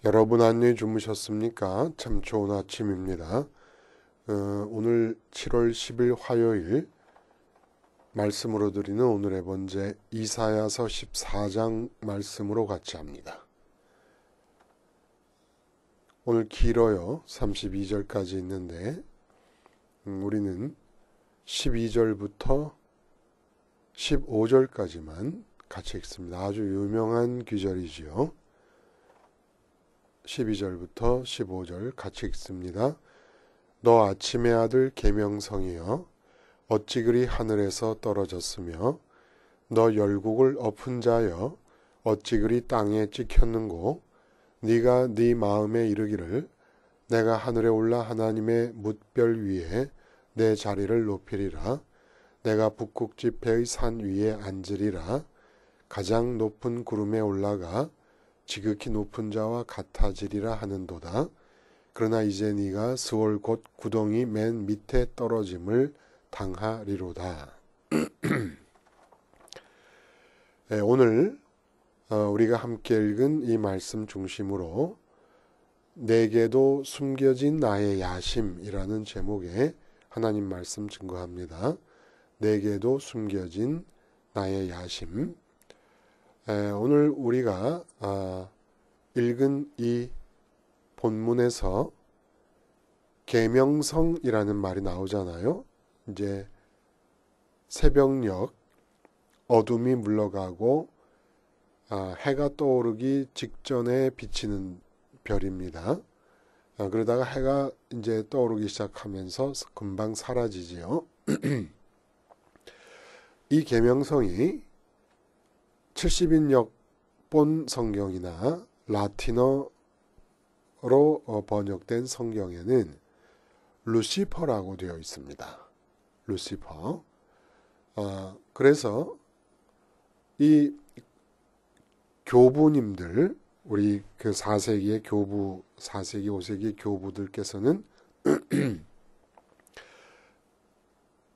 여러분 안녕히 주무셨습니까? 참 좋은 아침입니다. 오늘 7월 10일 화요일 말씀으로 드리는 오늘의 번제 이사야서 14장 말씀으로 같이 합니다. 오늘 길어요. 32절까지 있는데 우리는 12절부터 15절까지만 같이 읽습니다. 아주 유명한 구절이지요. 12절부터 15절 같이 읽습니다. 너 아침의 아들 계명성이여 어찌 그리 하늘에서 떨어졌으며 너 열국을 엎은 자여 어찌 그리 땅에 찍혔는고 네가 네 마음에 이르기를 내가 하늘에 올라 하나님의 뭇별 위에 내 자리를 높이리라 내가 북극 지폐의 산 위에 앉으리라 가장 높은 구름에 올라가 지극히 높은 자와 같아지리라 하는도다. 그러나 이제 네가 스올 곧 구덩이 맨 밑에 떨어짐을 당하리로다. 네, 오늘 우리가 함께 읽은 이 말씀 중심으로 내게도 숨겨진 나의 야심이라는 제목의 하나님 말씀 증거합니다. 내게도 숨겨진 나의 야심. 오늘 우리가 읽은 이 본문에서 계명성이라는 말이 나오잖아요. 이제 새벽녘 어둠이 물러가고 해가 떠오르기 직전에 비치는 별입니다. 그러다가 해가 이제 떠오르기 시작하면서 금방 사라지지요. 이 계명성이 70인역 본 성경이나 라틴어로 번역된 성경에는 루시퍼라고 되어 있습니다. 루시퍼. 그래서 이 교부님들, 우리 그 4세기의 교부, 4세기, 5세기 교부들께서는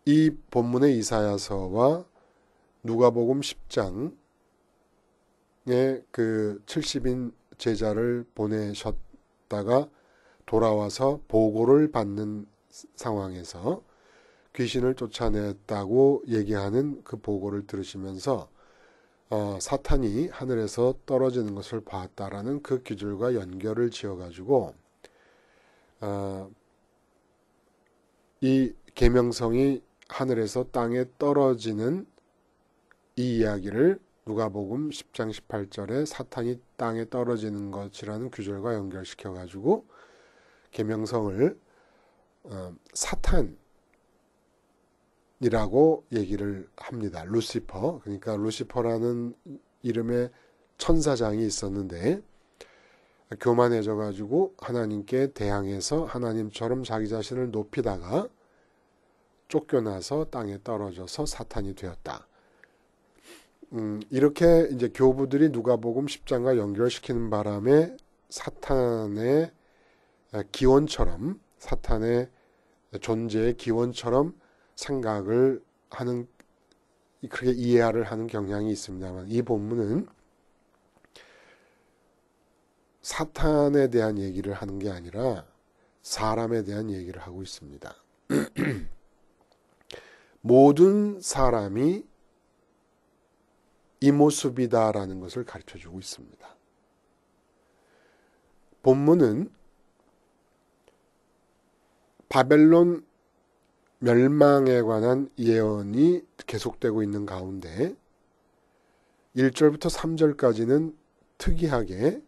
이 본문의 이사야서와 누가복음 10장 그 70인 제자를 보내셨다가 돌아와서 보고를 받는 상황에서 귀신을 쫓아냈다고 얘기하는 그 보고를 들으시면서 사탄이 하늘에서 떨어지는 것을 봤다라는 그 구절과 연결을 지어가지고 이 계명성이 하늘에서 땅에 떨어지는 이 이야기를 누가복음 10장 18절에 사탄이 땅에 떨어지는 것이라는 구절과 연결시켜가지고 계명성을 사탄이라고 얘기를 합니다. 루시퍼. 그러니까 루시퍼라는 이름의 천사장이 있었는데 교만해져가지고 하나님께 대항해서 하나님처럼 자기 자신을 높이다가 쫓겨나서 땅에 떨어져서 사탄이 되었다. 이렇게 이제 교부들이 누가복음 10장과 연결시키는 바람에 사탄의 기원처럼, 사탄의 존재의 기원처럼 생각을 하는, 그렇게 이해를 하는 경향이 있습니다만, 이 본문은 사탄에 대한 얘기를 하는 게 아니라 사람에 대한 얘기를 하고 있습니다. 모든 사람이 이 모습이다라는 것을 가르쳐주고 있습니다. 본문은 바벨론 멸망에 관한 예언이 계속되고 있는 가운데 1절부터 3절까지는 특이하게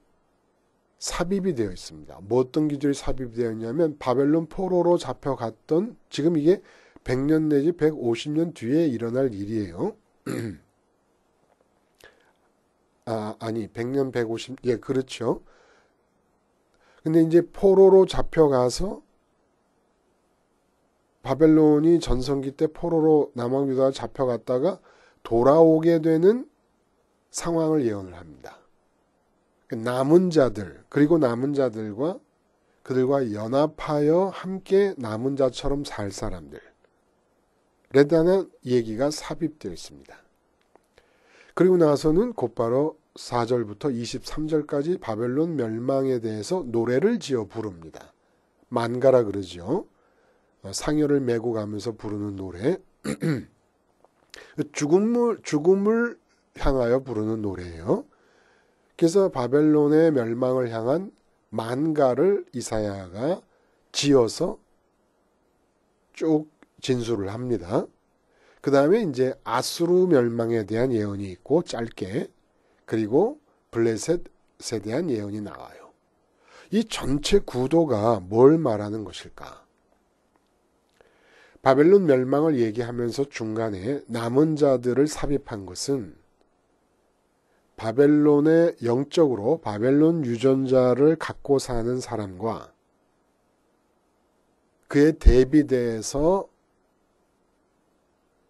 삽입이 되어 있습니다. 뭐 어떤 기준이 삽입이 되어 있냐면 바벨론 포로로 잡혀갔던, 지금 이게 100년 내지 150년 뒤에 일어날 일이에요. 아니 100년 150, 예, 그렇죠. 근데 이제 포로로 잡혀가서 바벨론이 전성기 때 포로로 남왕유다가 잡혀갔다가 돌아오게 되는 상황을 예언을 합니다. 남은 자들, 그리고 남은 자들과 그들과 연합하여 함께 남은 자처럼 살 사람들에 대한 얘기가 삽입되어 있습니다. 그리고 나서는 곧바로 4절부터 23절까지 바벨론 멸망에 대해서 노래를 지어 부릅니다. 만가라 그러죠. 상여를 메고 가면서 부르는 노래. 죽음을 향하여 부르는 노래예요. 그래서 바벨론의 멸망을 향한 만가를 이사야가 지어서 쭉 진술을 합니다. 그 다음에 이제 아수르 멸망에 대한 예언이 있고 짧게, 그리고 블레셋에 대한 예언이 나와요. 이 전체 구도가 뭘 말하는 것일까? 바벨론 멸망을 얘기하면서 중간에 남은 자들을 삽입한 것은 바벨론의 영적으로 바벨론 유전자를 갖고 사는 사람과 그에 대비돼서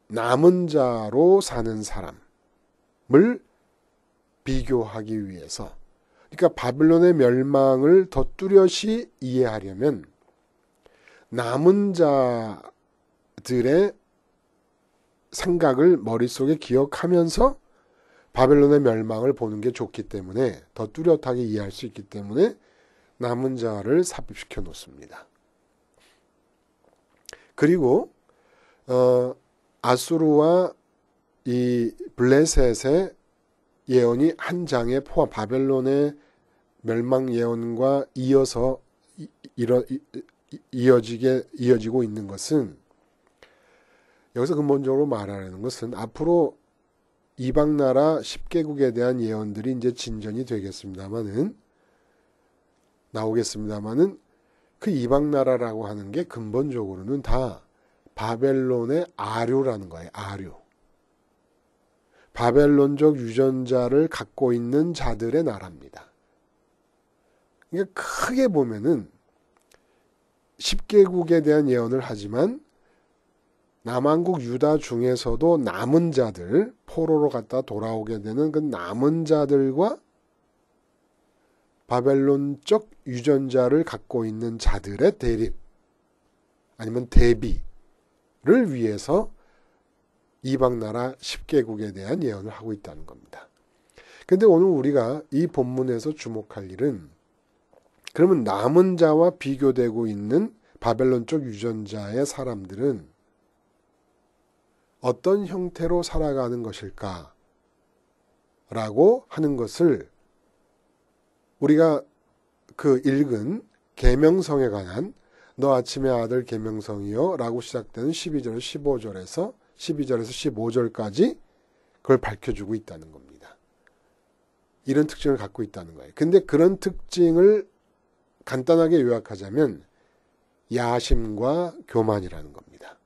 남은 자로 사는 사람을 비교하기 위해서, 그러니까 바벨론의 멸망을 더 뚜렷이 이해하려면 남은 자들의 생각을 머릿속에 기억하면서 바벨론의 멸망을 보는 게 좋기 때문에, 더 뚜렷하게 이해할 수 있기 때문에 남은 자를 삽입시켜 놓습니다. 그리고 아수르와 이 블레셋의 예언이 한 장에 포함, 바벨론의 멸망 예언과 이어서 이어지고 있는 것은, 여기서 근본적으로 말하는 것은 앞으로 이방 나라 10개국에 대한 예언들이 이제 진전이 나오겠습니다만은 그 이방 나라라고 하는 게 근본적으로는 다 바벨론의 아류라는 거예요. 아류. 바벨론적 유전자를 갖고 있는 자들의 나라입니다. 그러니까 크게 보면은 10개국에 대한 예언을 하지만 남한국 유다 중에서도 남은 자들, 포로로 갔다 돌아오게 되는 그 남은 자들과 바벨론적 유전자를 갖고 있는 자들의 대립, 아니면 대비를 위해서 이방 나라 10개국에 대한 예언을 하고 있다는 겁니다. 그런데 오늘 우리가 이 본문에서 주목할 일은, 그러면 남은 자와 비교되고 있는 바벨론적 유전자의 사람들은 어떤 형태로 살아가는 것일까? 라고 하는 것을 우리가 그 읽은 계명성에 관한 너 아침의 아들 계명성이여 라고 시작되는 12절에서 15절까지 그걸 밝혀주고 있다는 겁니다. 이런 특징을 갖고 있다는 거예요. 근데 그런 특징을 간단하게 요약하자면 야심과 교만이라는 겁니다.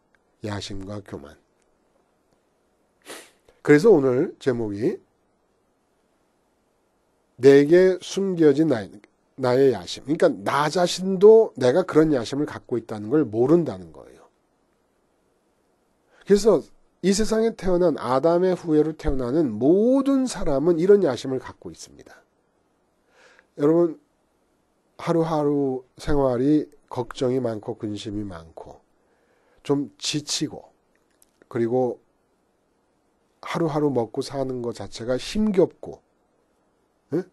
야심과 교만. 그래서 오늘 제목이 내게 숨겨진 나의 야심. 그러니까 나 자신도 내가 그런 야심을 갖고 있다는 걸 모른다는 거예요. 그래서 이 세상에 태어난 아담의 후예로 태어나는 모든 사람은 이런 야심을 갖고 있습니다. 여러분, 하루하루 생활이 걱정이 많고 근심이 많고 좀 지치고, 그리고 하루하루 먹고 사는 것 자체가 힘겹고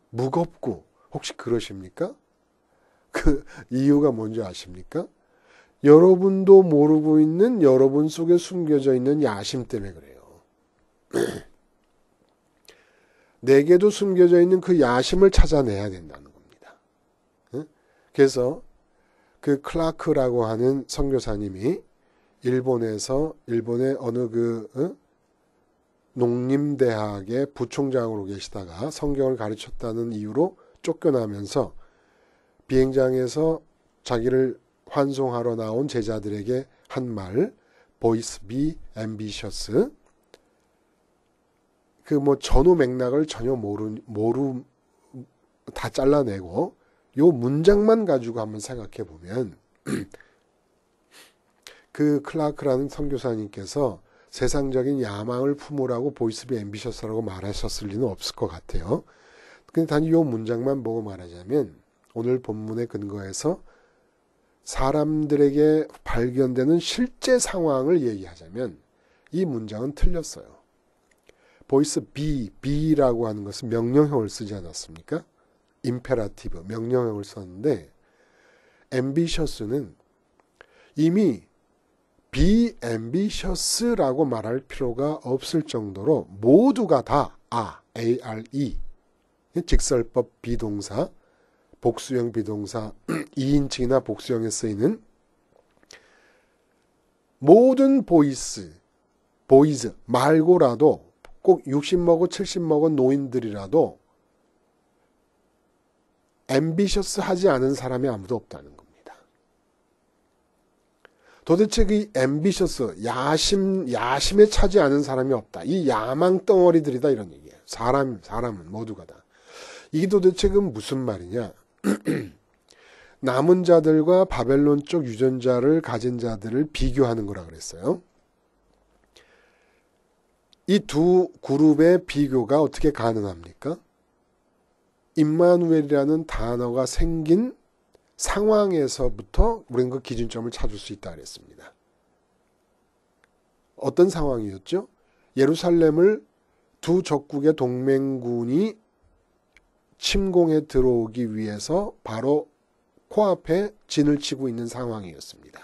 무겁고, 혹시 그러십니까? 그 이유가 뭔지 아십니까? 여러분도 모르고 있는 여러분 속에 숨겨져 있는 야심 때문에 그래요. 내게도 숨겨져 있는 그 야심을 찾아내야 된다는 겁니다. 그래서 그 클라크라고 하는 선교사님이 일본의 어느 농림대학의 부총장으로 계시다가 성경을 가르쳤다는 이유로 쫓겨나면서 비행장에서 자기를 환송하러 나온 제자들에게 한 말, Boys be ambitious. 그 전후 맥락을 전혀 다 잘라내고 요 문장만 가지고 한번 생각해 보면 그 클라크라는 선교사님께서 세상적인 야망을 품으라고 보이스 비 앰비셔스라고 말하셨을 리는 없을 것 같아요. 근데 단지 이 문장만 보고 말하자면, 오늘 본문의 근거에서 사람들에게 발견되는 실제 상황을 얘기하자면 이 문장은 틀렸어요. 보이스 be라고 하는 것은 명령형을 쓰지 않았습니까? 임페라티브, 명령형을 썼는데 ambitious는 이미 be ambitious라고 말할 필요가 없을 정도로 모두가 다 are, 직설법 비동사, 복수형 비동사, 2인칭이나 복수형에 쓰이는 모든 보이즈 말고라도 꼭 60 먹고 70 먹은 노인들이라도 ambitious 하지 않은 사람이 아무도 없다는 겁니다. 도대체 그 ambitious, 야심에 차지 않은 사람이 없다. 이 야망 덩어리들이다 이런 얘기예요. 사람은 모두가 다. 이게 도대체 그 무슨 말이냐. 남은 자들과 바벨론 쪽 유전자를 가진 자들을 비교하는 거라 그랬어요. 이 두 그룹의 비교가 어떻게 가능합니까? 임마누엘이라는 단어가 생긴 상황에서부터 우리는 그 기준점을 찾을 수 있다 그랬습니다. 어떤 상황이었죠? 예루살렘을 두 적국의 동맹군이 침공해 들어오기 위해서 바로 코앞에 진을 치고 있는 상황이었습니다.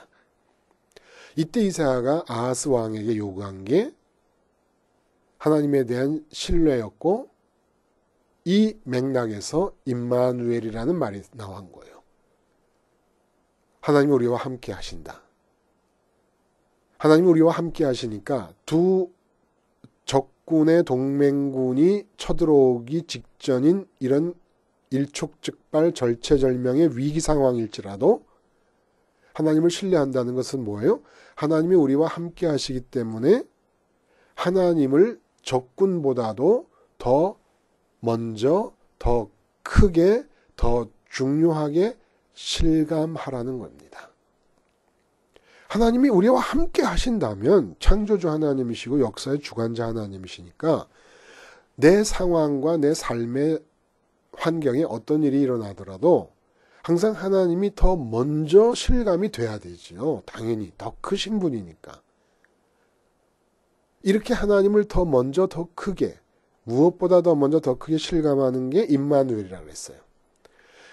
이때 이사야가 아하스 왕에게 요구한 게 하나님에 대한 신뢰였고 이 맥락에서 임마누엘이라는 말이 나온 거예요. 하나님이 우리와 함께 하신다. 하나님이 우리와 함께 하시니까 두 적군의 동맹군이 쳐들어오기 직전인 이런 일촉즉발 절체절명의 위기 상황일지라도 하나님을 신뢰한다는 것은 뭐예요? 하나님이 우리와 함께 하시기 때문에 하나님을 적군보다도 더 먼저, 더 크게, 더 중요하게 실감하라는 겁니다. 하나님이 우리와 함께 하신다면 창조주 하나님이시고 역사의 주관자 하나님이시니까 내 상황과 내 삶의 환경에 어떤 일이 일어나더라도 항상 하나님이 더 먼저 실감이 돼야 되지요. 당연히 더 크신 분이니까. 이렇게 하나님을 더 먼저 더 크게 무엇보다 더 먼저 더 크게 실감하는 게 임마누엘이라고 했어요.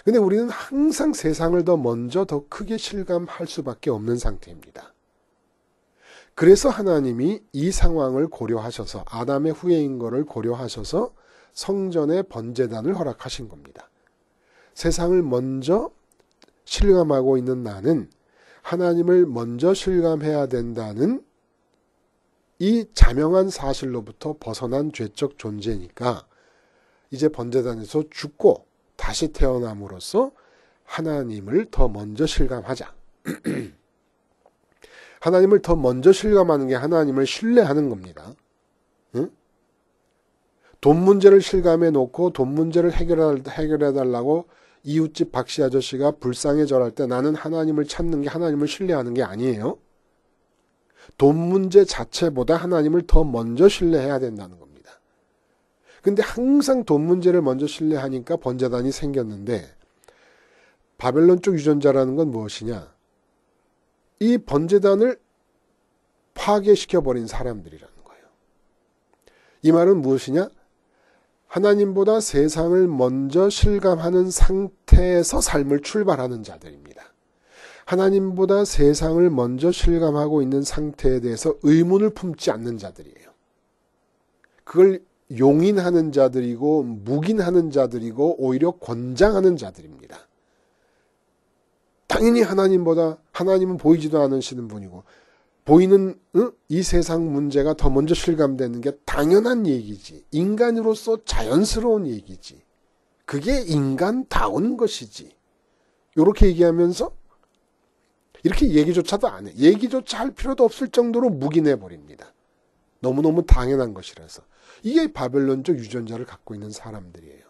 근데 우리는 항상 세상을 더 먼저 더 크게 실감할 수밖에 없는 상태입니다. 그래서 하나님이 이 상황을 고려하셔서 아담의 후예인 것을 고려하셔서 성전의 번제단을 허락하신 겁니다. 세상을 먼저 실감하고 있는 나는 하나님을 먼저 실감해야 된다는 이 자명한 사실로부터 벗어난 죄적 존재니까 이제 번제단에서 죽고 다시 태어남으로써 하나님을 더 먼저 실감하자. 하나님을 더 먼저 실감하는 게 하나님을 신뢰하는 겁니다. 응? 돈 문제를 실감해 놓고 돈 문제를 해결해 달라고 이웃집 박씨 아저씨가 불쌍해 절할 때 나는 하나님을 찾는 게 하나님을 신뢰하는 게 아니에요. 돈 문제 자체보다 하나님을 더 먼저 신뢰해야 된다는 겁니다. 근데 항상 돈 문제를 먼저 신뢰하니까 번제단이 생겼는데 바벨론 쪽 유전자라는 건 무엇이냐? 이 번제단을 파괴시켜버린 사람들이라는 거예요. 이 말은 무엇이냐? 하나님보다 세상을 먼저 실감하는 상태에서 삶을 출발하는 자들입니다. 하나님보다 세상을 먼저 실감하고 있는 상태에 대해서 의문을 품지 않는 자들이에요. 그걸 용인하는 자들이고 묵인하는 자들이고 오히려 권장하는 자들입니다. 당연히 하나님은 보이지도 않으시는 분이고 보이는 이 세상 문제가 더 먼저 실감되는 게 당연한 얘기지. 인간으로서 자연스러운 얘기지. 그게 인간다운 것이지. 이렇게 얘기하면서 이렇게 얘기조차도 안 해. 얘기조차 할 필요도 없을 정도로 묵인해버립니다. 너무너무 당연한 것이라서. 이게 바벨론적 유전자를 갖고 있는 사람들이에요.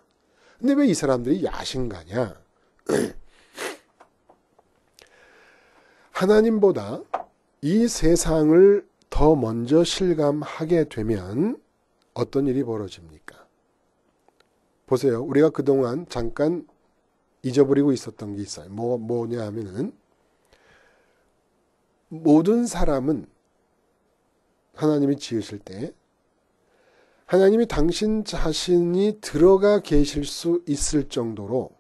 근데 왜 이 사람들이 야심가냐? 하나님보다 이 세상을 더 먼저 실감하게 되면 어떤 일이 벌어집니까? 보세요. 우리가 그동안 잠깐 잊어버리고 있었던 게 있어요. 뭐냐 하면은 모든 사람은 하나님이 지으실 때 하나님이 당신 자신이 들어가 계실 수 있을 정도로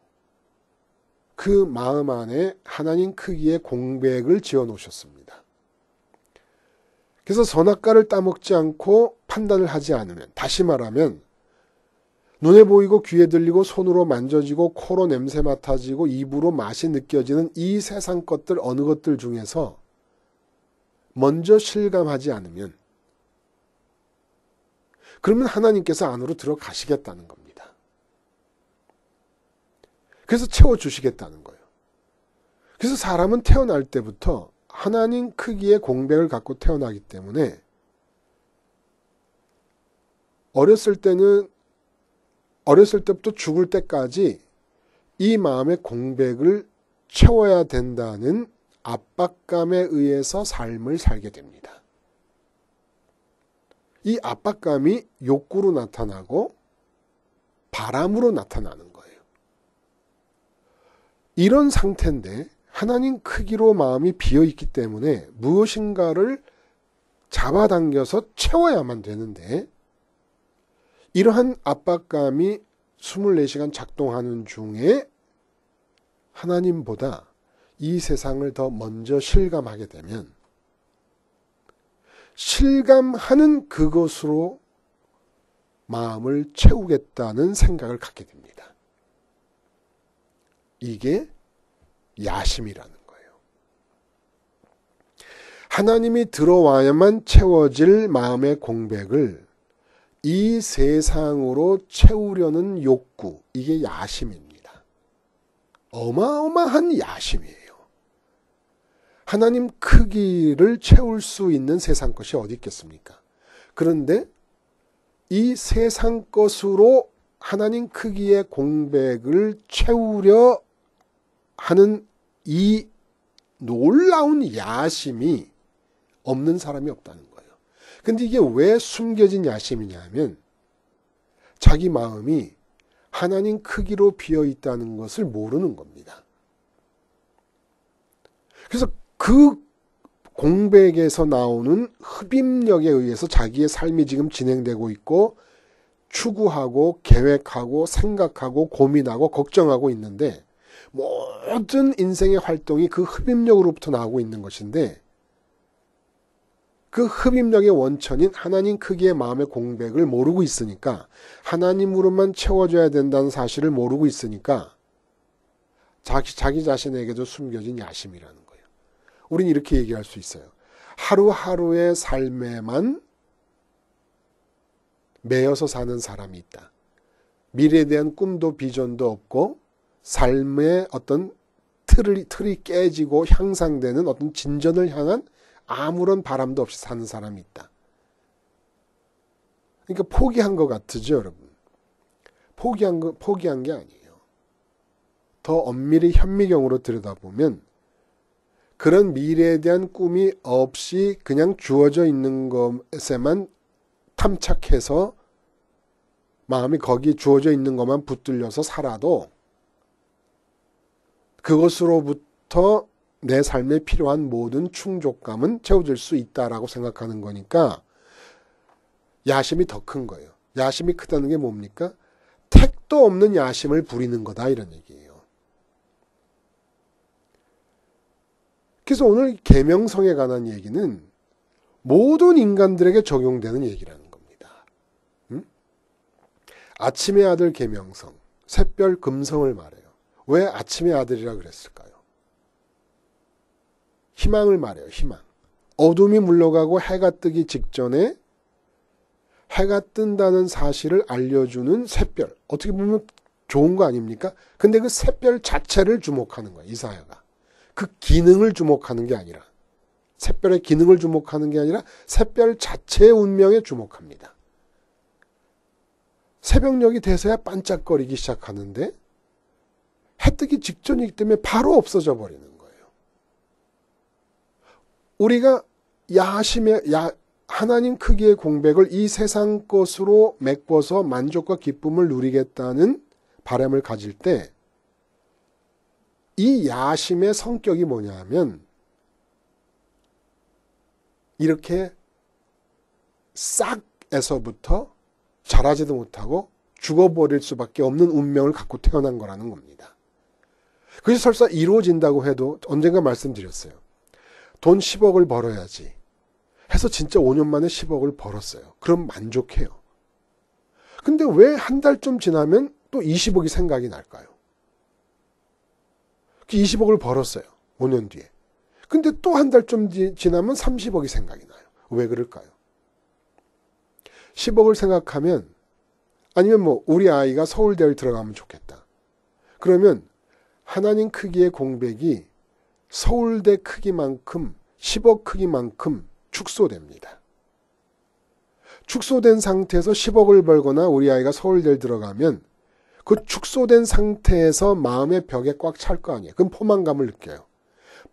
그 마음 안에 하나님 크기의 공백을 지어 놓으셨습니다. 그래서 선악과를 따먹지 않고 판단을 하지 않으면, 다시 말하면 눈에 보이고 귀에 들리고 손으로 만져지고 코로 냄새 맡아지고 입으로 맛이 느껴지는 이 세상 것들 어느 것들 중에서 먼저 실감하지 않으면, 그러면 하나님께서 안으로 들어가시겠다는 겁니다. 그래서 채워주시겠다는 거예요. 그래서 사람은 태어날 때부터 하나님 크기의 공백을 갖고 태어나기 때문에 어렸을 때부터 죽을 때까지 이 마음의 공백을 채워야 된다는 압박감에 의해서 삶을 살게 됩니다. 이 압박감이 욕구로 나타나고 바람으로 나타나는 거예요. 이런 상태인데 하나님 크기로 마음이 비어있기 때문에 무엇인가를 잡아당겨서 채워야만 되는데, 이러한 압박감이 24시간 작동하는 중에 하나님보다 이 세상을 더 먼저 실감하게 되면 실감하는 그것으로 마음을 채우겠다는 생각을 갖게 됩니다. 이게 야심이라는 거예요. 하나님이 들어와야만 채워질 마음의 공백을 이 세상으로 채우려는 욕구, 이게 야심입니다. 어마어마한 야심이에요. 하나님 크기를 채울 수 있는 세상 것이 어디 있겠습니까? 그런데 이 세상 것으로 하나님 크기의 공백을 채우려 하는 이 놀라운 야심이 없는 사람이 없다는 거예요. 근데 이게 왜 숨겨진 야심이냐 하면 자기 마음이 하나님 크기로 비어 있다는 것을 모르는 겁니다. 그래서 그 공백에서 나오는 흡입력에 의해서 자기의 삶이 지금 진행되고 있고 추구하고 계획하고 생각하고 고민하고 걱정하고 있는데, 모든 인생의 활동이 그 흡입력으로부터 나오고 있는 것인데, 그 흡입력의 원천인 하나님 크기의 마음의 공백을 모르고 있으니까, 하나님으로만 채워줘야 된다는 사실을 모르고 있으니까 자기 자신에게도 숨겨진 야심이라는 거예요. 우리는 이렇게 얘기할 수 있어요. 하루하루의 삶에만 매여서 사는 사람이 있다. 미래에 대한 꿈도 비전도 없고 삶의 어떤 틀이 깨지고 향상되는 어떤 진전을 향한 아무런 바람도 없이 사는 사람이 있다. 그러니까 포기한 것 같으죠, 여러분? 포기한 게 아니에요. 더 엄밀히 현미경으로 들여다보면 그런 미래에 대한 꿈이 없이 그냥 주어져 있는 것에만 탐착해서 마음이 거기 주어져 있는 것만 붙들려서 살아도 그것으로부터 내 삶에 필요한 모든 충족감은 채워질 수 있다라고 생각하는 거니까 야심이 더 큰 거예요. 야심이 크다는 게 뭡니까? 택도 없는 야심을 부리는 거다, 이런 얘기예요. 그래서 오늘 계명성에 관한 얘기는 모든 인간들에게 적용되는 얘기라는 겁니다. 아침의 아들 계명성, 샛별 금성을 말해요. 왜 아침의 아들이라 그랬을까요? 희망을 말해요. 희망. 어둠이 물러가고 해가 뜨기 직전에 해가 뜬다는 사실을 알려주는 샛별. 어떻게 보면 좋은 거 아닙니까? 근데 그 샛별 자체를 주목하는 거예요, 이사야가. 그 기능을 주목하는 게 아니라, 샛별의 기능을 주목하는 게 아니라 샛별 자체의 운명에 주목합니다. 새벽녘이 돼서야 반짝거리기 시작하는데 해 뜨기 직전이기 때문에 바로 없어져 버리는 거예요. 우리가 하나님 크기의 공백을 이 세상 것으로 메꿔서 만족과 기쁨을 누리겠다는 바람을 가질 때, 이 야심의 성격이 뭐냐 하면 이렇게 싹에서부터 자라지도 못하고 죽어버릴 수밖에 없는 운명을 갖고 태어난 거라는 겁니다. 그것이 설사 이루어진다고 해도 언젠가 말씀드렸어요. 돈 10억을 벌어야지 해서 진짜 5년 만에 10억을 벌었어요. 그럼 만족해요. 근데 왜 한 달쯤 지나면 또 20억이 생각이 날까요? 20억을 벌었어요. 5년 뒤에. 근데 또 한 달쯤 지나면 30억이 생각이 나요. 왜 그럴까요? 10억을 생각하면, 아니면 뭐 우리 아이가 서울대를 들어가면 좋겠다. 그러면 하나님 크기의 공백이 서울대 크기만큼 10억 크기만큼 축소됩니다. 축소된 상태에서 10억을 벌거나 우리 아이가 서울대를 들어가면 그 축소된 상태에서 마음의 벽에 꽉 찰 거 아니에요. 그럼 포만감을 느껴요.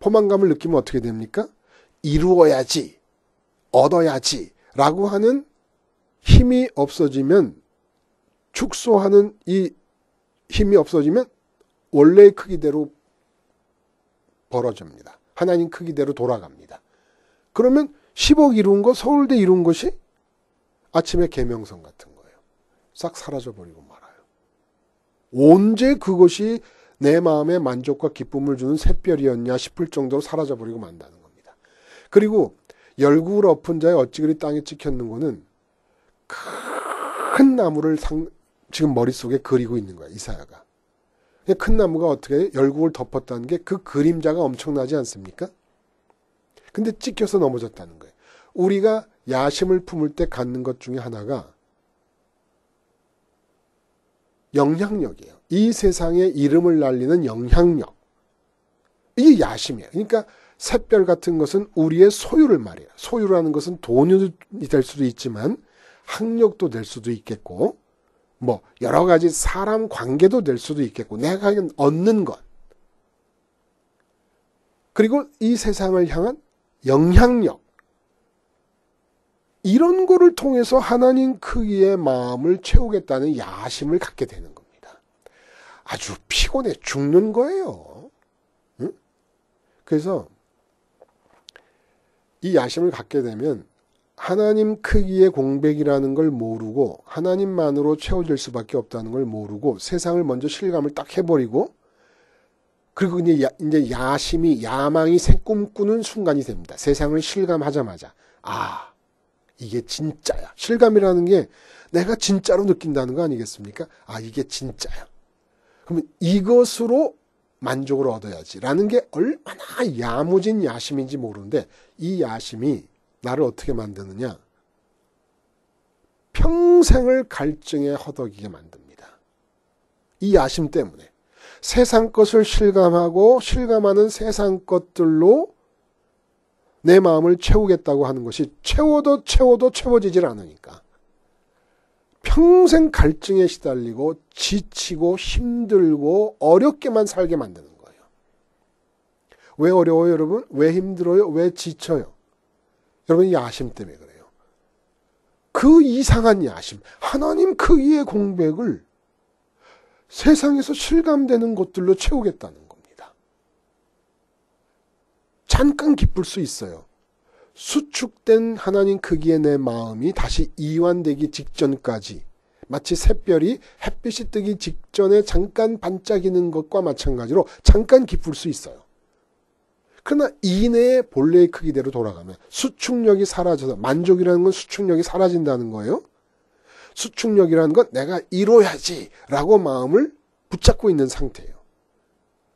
포만감을 느끼면 어떻게 됩니까? 이루어야지, 얻어야지 라고 하는 힘이 없어지면, 축소하는 이 힘이 없어지면 원래의 크기대로 벌어집니다. 하나님 크기대로 돌아갑니다. 그러면 10억 이룬 거, 서울대 이룬 것이 아침의 계명성 같은 거예요. 싹 사라져버리고 말아요. 언제 그것이 내 마음에 만족과 기쁨을 주는 샛별이었냐 싶을 정도로 사라져버리고 만다는 겁니다. 그리고 열국을 엎은 자의 어찌 그리 땅에 찍혔는 거는 큰 나무를 지금 머릿속에 그리고 있는 거야, 이사야가. 큰 나무가 어떻게 열국을 덮었다는 게 그 그림자가 엄청나지 않습니까? 근데 찍혀서 넘어졌다는 거예요. 우리가 야심을 품을 때 갖는 것 중에 하나가 영향력이에요. 이 세상에 이름을 날리는 영향력. 이게 야심이에요. 그러니까 샛별 같은 것은 우리의 소유를 말해요. 소유라는 것은 돈이 될 수도 있지만 학력도 될 수도 있겠고 뭐 여러 가지 사람 관계도 될 수도 있겠고 내가 얻는 것. 그리고 이 세상을 향한 영향력. 이런 거를 통해서 하나님 크기의 마음을 채우겠다는 야심을 갖게 되는 겁니다. 아주 피곤해 죽는 거예요. 응? 그래서 이 야심을 갖게 되면 하나님 크기의 공백이라는 걸 모르고 하나님만으로 채워질 수밖에 없다는 걸 모르고 세상을 먼저 실감을 딱 해버리고 그리고 이제 야심이 야망이 새 꿈꾸는 순간이 됩니다. 세상을 실감하자마자 아 이게 진짜야. 실감이라는 게 내가 진짜로 느낀다는 거 아니겠습니까? 아 이게 진짜야. 그러면 이것으로 만족을 얻어야지라는 게 얼마나 야무진 야심인지 모르는데 이 야심이 나를 어떻게 만드느냐? 평생을 갈증에 허덕이게 만듭니다. 이 야심 때문에. 세상 것을 실감하고 실감하는 세상 것들로 내 마음을 채우겠다고 하는 것이 채워도 채워지질 않으니까. 평생 갈증에 시달리고 지치고 힘들고 어렵게만 살게 만드는 거예요. 왜 어려워요, 여러분? 왜 힘들어요? 왜 지쳐요? 여러분, 야심 때문에 그래요. 그 이상한 야심, 하나님 크기의 공백을 세상에서 실감되는 것들로 채우겠다는 겁니다. 잠깐 기쁠 수 있어요. 수축된 하나님 크기의 내 마음이 다시 이완되기 직전까지 마치 샛별이 햇빛이 뜨기 직전에 잠깐 반짝이는 것과 마찬가지로 잠깐 기쁠 수 있어요. 그러나 이내에 본래의 크기대로 돌아가면 수축력이 사라져서 만족이라는 건 수축력이 사라진다는 거예요. 수축력이라는 건 내가 이뤄야지 라고 마음을 붙잡고 있는 상태예요.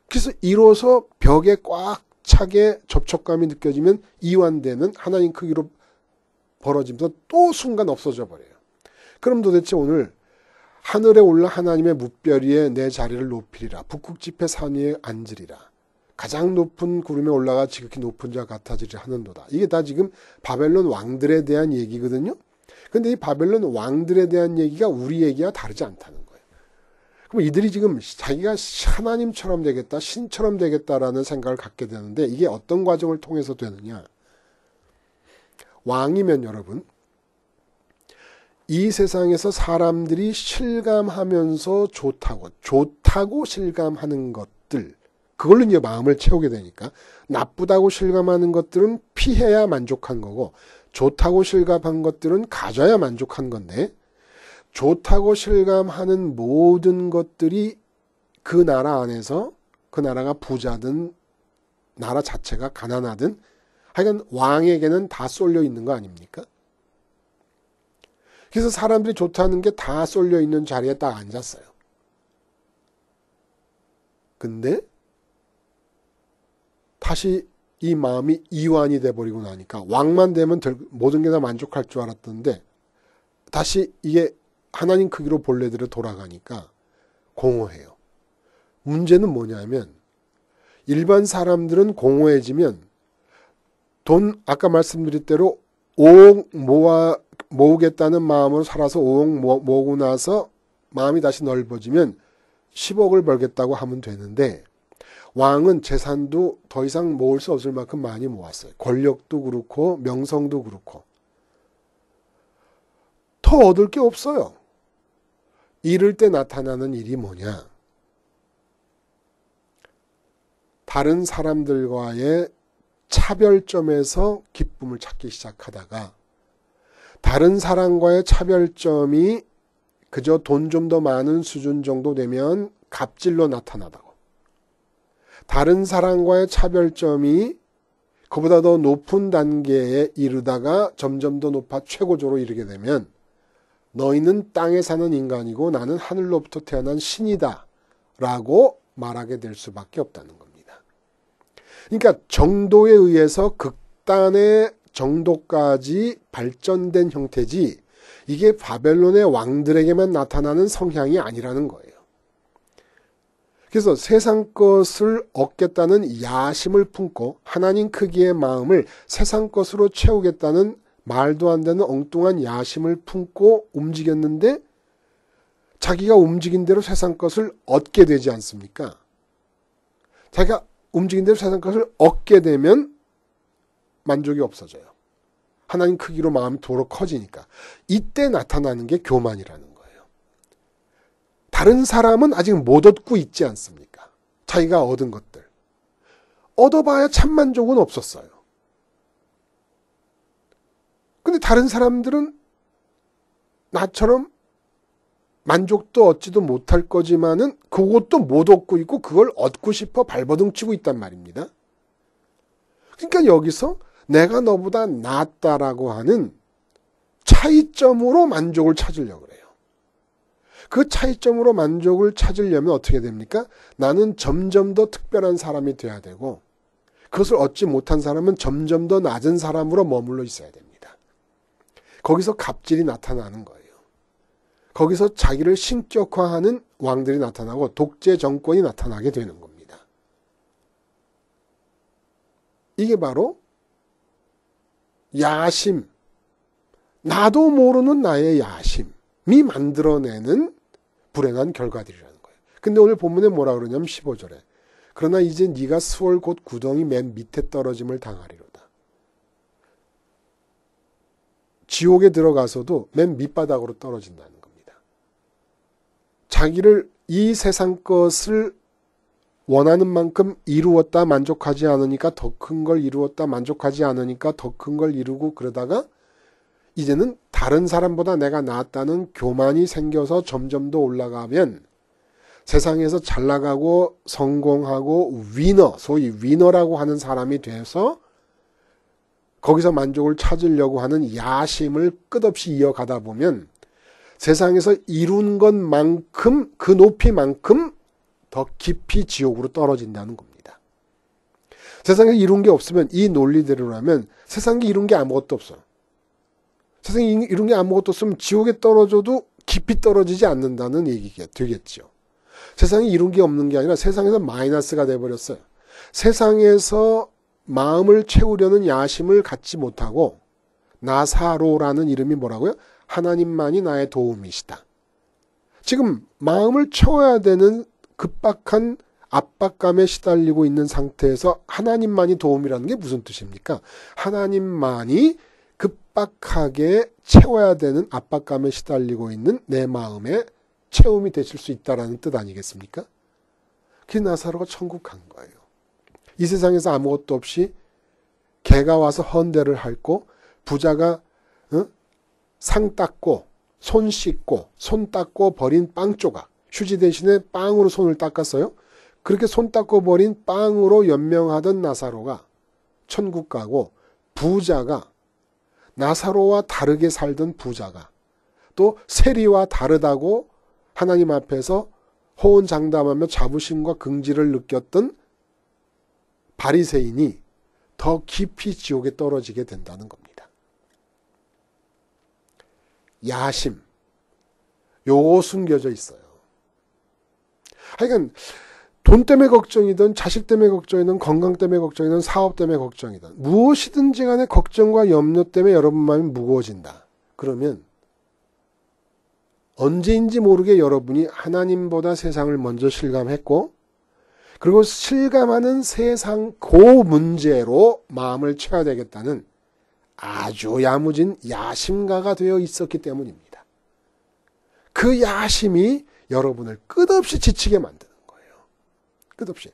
그래서 이뤄서 벽에 꽉 차게 접촉감이 느껴지면 이완되는 하나님 크기로 벌어지면서 또 순간 없어져 버려요. 그럼 도대체 오늘 하늘에 올라 하나님의 뭇별이에 내 자리를 높이리라. 북극지폐 산 위에 앉으리라. 가장 높은 구름에 올라가 지극히 높은 자 같아지리라 하는도다. 이게 다 지금 바벨론 왕들에 대한 얘기거든요. 근데 이 바벨론 왕들에 대한 얘기가 우리 얘기와 다르지 않다는 거예요. 그럼 이들이 지금 자기가 하나님처럼 되겠다, 신처럼 되겠다라는 생각을 갖게 되는데 이게 어떤 과정을 통해서 되느냐. 왕이면 여러분, 이 세상에서 사람들이 실감하면서 좋다고 실감하는 것들, 그걸로 이제 마음을 채우게 되니까 나쁘다고 실감하는 것들은 피해야 만족한 거고 좋다고 실감한 것들은 가져야 만족한 건데 좋다고 실감하는 모든 것들이 그 나라 안에서 그 나라가 부자든 나라 자체가 가난하든 하여간 왕에게는 다 쏠려 있는 거 아닙니까? 그래서 사람들이 좋다는 게 다 쏠려 있는 자리에 딱 앉았어요. 근데 다시 이 마음이 이완이 돼버리고 나니까 왕만 되면 모든 게 다 만족할 줄 알았던데 다시 이게 하나님 크기로 본래대로 돌아가니까 공허해요. 문제는 뭐냐면 일반 사람들은 공허해지면 돈 아까 말씀드린 대로 5억 모으겠다는 마음으로 살아서 5억 모으고 나서 마음이 다시 넓어지면 10억을 벌겠다고 하면 되는데 왕은 재산도 더 이상 모을 수 없을 만큼 많이 모았어요. 권력도 그렇고 명성도 그렇고 더 얻을 게 없어요. 이럴 때 나타나는 일이 뭐냐? 다른 사람들과의 차별점에서 기쁨을 찾기 시작하다가 다른 사람과의 차별점이 그저 돈 좀 더 많은 수준 정도 되면 갑질로 나타나다고. 다른 사람과의 차별점이 그보다 더 높은 단계에 이르다가 점점 더 높아 최고조로 이르게 되면 너희는 땅에 사는 인간이고 나는 하늘로부터 태어난 신이다 라고 말하게 될 수밖에 없다는 겁니다. 그러니까 정도에 의해서 극단의 정도까지 발전된 형태지 이게 바벨론의 왕들에게만 나타나는 성향이 아니라는 거예요. 그래서 세상 것을 얻겠다는 야심을 품고 하나님 크기의 마음을 세상 것으로 채우겠다는 말도 안 되는 엉뚱한 야심을 품고 움직였는데 자기가 움직인 대로 세상 것을 얻게 되지 않습니까? 자기가 움직인 대로 세상 것을 얻게 되면 만족이 없어져요. 하나님 크기로 마음이 도로 커지니까. 이때 나타나는 게 교만이라는 거예요. 다른 사람은 아직 못 얻고 있지 않습니까? 자기가 얻은 것들. 얻어봐야 참 만족은 없었어요. 근데 다른 사람들은 나처럼 만족도 얻지도 못할 거지만은 그것도 못 얻고 있고 그걸 얻고 싶어 발버둥 치고 있단 말입니다. 그러니까 여기서 내가 너보다 낫다라고 하는 차이점으로 만족을 찾으려고 그래요. 그 차이점으로 만족을 찾으려면 어떻게 됩니까? 나는 점점 더 특별한 사람이 돼야 되고 그것을 얻지 못한 사람은 점점 더 낮은 사람으로 머물러 있어야 됩니다. 거기서 갑질이 나타나는 거예요. 거기서 자기를 신격화하는 왕들이 나타나고 독재 정권이 나타나게 되는 겁니다. 이게 바로 야심, 나도 모르는 나의 야심이 만들어내는 불행한 결과들이라는 거예요. 근데 오늘 본문에 뭐라 그러냐면 15절에 그러나 이제 네가 수월 곧 구덩이 맨 밑에 떨어짐을 당하리로다. 지옥에 들어가서도 맨 밑바닥으로 떨어진다는 겁니다. 자기를 이 세상 것을 원하는 만큼 이루었다 만족하지 않으니까 더 큰 걸 이루었다 만족하지 않으니까 더 큰 걸 이루고 그러다가 이제는 다른 사람보다 내가 낫다는 교만이 생겨서 점점 더 올라가면 세상에서 잘 나가고 성공하고 위너, 소위 위너라고 하는 사람이 돼서 거기서 만족을 찾으려고 하는 야심을 끝없이 이어가다 보면 세상에서 이룬 것만큼 그 높이만큼 더 깊이 지옥으로 떨어진다는 겁니다. 세상에 이룬 게 없으면 이 논리대로라면 세상에 이룬 게 아무것도 없어. 세상에 이룬 게 아무것도 없으면 지옥에 떨어져도 깊이 떨어지지 않는다는 얘기가 되겠죠. 세상에 이룬 게 없는 게 아니라 세상에서 마이너스가 돼버렸어요. 세상에서 마음을 채우려는 야심을 갖지 못하고 나사로라는 이름이 뭐라고요? 하나님만이 나의 도움이시다. 지금 마음을 채워야 되는 급박한 압박감에 시달리고 있는 상태에서 하나님만이 도움이라는 게 무슨 뜻입니까? 하나님만이 급박하게 채워야 되는 압박감에 시달리고 있는 내 마음에 채움이 되실 수 있다는 뜻 아니겠습니까? 그게 나사로가 천국 간 거예요. 이 세상에서 아무것도 없이 개가 와서 헌대를 핥고 부자가 상 닦고 손 씻고 손 닦고 버린 빵 조각, 휴지 대신에 빵으로 손을 닦았어요. 그렇게 손 닦고 버린 빵으로 연명하던 나사로가 천국 가고, 부자가, 나사로와 다르게 살던 부자가, 또 세리와 다르다고 하나님 앞에서 호언장담하며 자부심과 긍지를 느꼈던 바리새인이 더 깊이 지옥에 떨어지게 된다는 겁니다. 야심, 요거 숨겨져 있어요. 하여간 돈 때문에 걱정이든 자식 때문에 걱정이든 건강 때문에 걱정이든 사업 때문에 걱정이든 무엇이든지 간에 걱정과 염려 때문에 여러분 마음이 무거워진다. 그러면 언제인지 모르게 여러분이 하나님보다 세상을 먼저 실감했고, 그리고 실감하는 세상 그 문제로 마음을 채워야 되겠다는 아주 야무진 야심가가 되어 있었기 때문입니다. 그 야심이 여러분을 끝없이 지치게 만드는 거예요. 끝없이.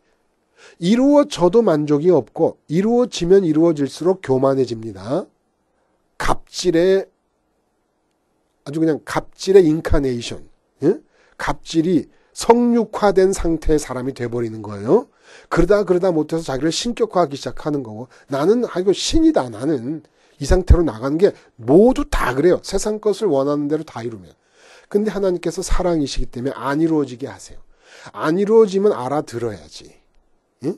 이루어져도 만족이 없고 이루어지면 이루어질수록 교만해집니다. 갑질의 아주 그냥 갑질의 인카네이션, 예? 갑질이 성육화된 상태의 사람이 돼버리는 거예요. 그러다 못해서 자기를 신격화하기 시작하는 거고, 나는 이거 신이다, 나는 이 상태로 나가는 게 모두 다 그래요. 세상 것을 원하는 대로 다 이루면. 근데 하나님께서 사랑이시기 때문에 안 이루어지게 하세요. 안 이루어지면 알아들어야지. 예?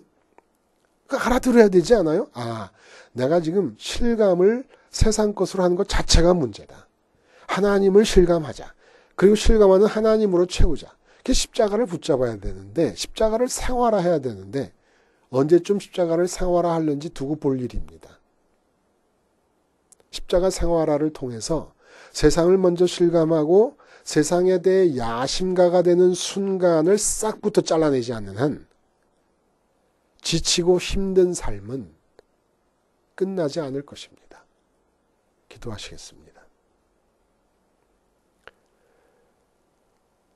알아들어야 되지 않아요? 아, 내가 지금 실감을 세상 것으로 하는 것 자체가 문제다. 하나님을 실감하자. 그리고 실감하는 하나님으로 채우자. 십자가를 붙잡아야 되는데, 십자가를 생활화해야 되는데, 언제쯤 십자가를 생활화하는지 두고 볼 일입니다. 십자가 생활화를 통해서 세상을 먼저 실감하고 세상에 대해 야심가가 되는 순간을 싹부터 잘라내지 않는 한 지치고 힘든 삶은 끝나지 않을 것입니다. 기도하시겠습니다.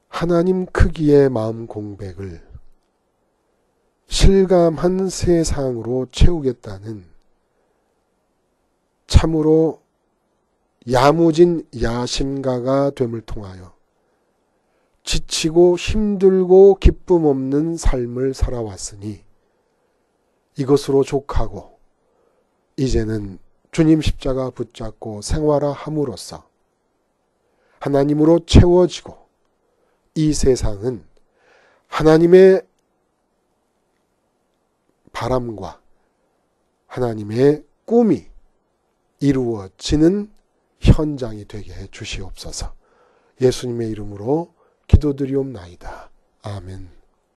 하나님 크기의 마음 공백을 실감한 세상으로 채우겠다는 참으로 야무진 야심가가 됨을 통하여 지치고 힘들고 기쁨 없는 삶을 살아왔으니 이것으로 족하고 이제는 주님 십자가 붙잡고 생활화함으로써 하나님으로 채워지고 이 세상은 하나님의 바람과 하나님의 꿈이 이루어지는 현장이 되게 해 주시옵소서. 예수님의 이름으로 기도드리옵나이다. 아멘.